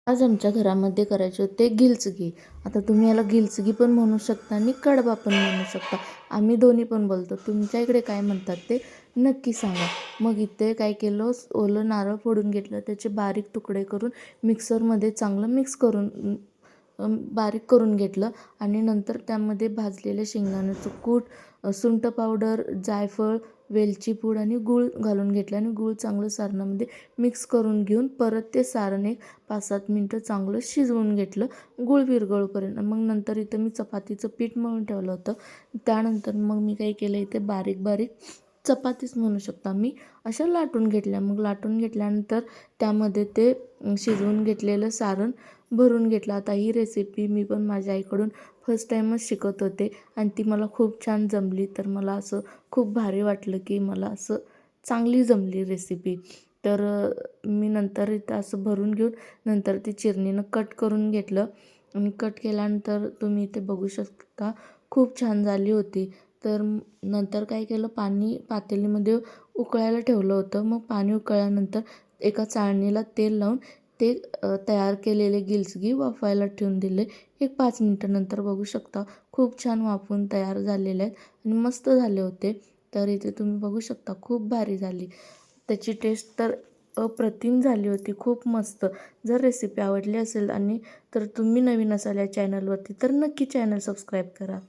आज आमच्या घरामध्ये करायचे होते गिलचगी. आता तुम्ही याला गिलचगी पण म्हणू शकता आणि कडबा पण म्हणू शकता. आम्ही दोन्ही पण बोलतो. तुमच्या इकडे काय म्हणतात ते नक्की सांगा. मग इथे काय केलं, ओलं नारळ फोडून घेतलं, त्याचे बारीक तुकडे करून मिक्सरमध्ये चांगलं मिक्स करून बारीक करून घेतलं आणि नंतर त्यामध्ये भाजलेले शेंगदाण्याचं कूट, सुंठ पावडर, जायफळ, वेलची पूड आणि गूळ घालून घेतलं आणि गूळ चांगलं सारणामध्ये मिक्स करून घेऊन परत ते सारण एक 5-7 मिनटं चांगलं शिजवून घेतलं गूळ विरघळेपर्यंत. मग नंतर इथं मी चपातीचं पीठ मळून ठेवलं होतं. त्यानंतर मग मी काय केलं, इथे बारीक बारीक चपातीच म्हणू शकता मी अशा लाटून घेतल्या. मग लाटून घेतल्यानंतर त्यामध्ये ते शिजवून घेतलेलं सारण भरून घेतलं. आता ही रेसिपी मी पण माझ्या आईकडून फर्स्ट टाईमच शिकत होते आणि ती मला खूप छान जमली. तर मला असं खूप भारी वाटलं की मला असं चांगली जमली रेसिपी. तर मी नंतर इथं असं भरून घेऊन नंतर ती चिरणीनं कट करून घेतलं आणि कट केल्यानंतर तुम्ही इथे बघू शकता खूप छान झाली होती. तर नंतर काय केलं, पाणी पातेलीमध्ये उकळायला ठेवलं होतं. मग पाणी उकळल्यानंतर एका चाळणीला तेल लावून ते तयार केलेले गिलचगी वाफायला ठेवून दिले. एक 5 मिनटानंतर बघू शकता खूप छान वाफून तयार झालेले आहेत आणि मस्त झाले होते. तर इथे तुम्ही बघू शकता खूप भारी झाली. त्याची टेस्ट तर अप्रतिम झाली होती, खूप मस्त. जर रेसिपी आवडली असेल आणि तर तुम्ही नवीन असाल या चॅनलवरती तर नक्की चॅनल सबस्क्राईब करा.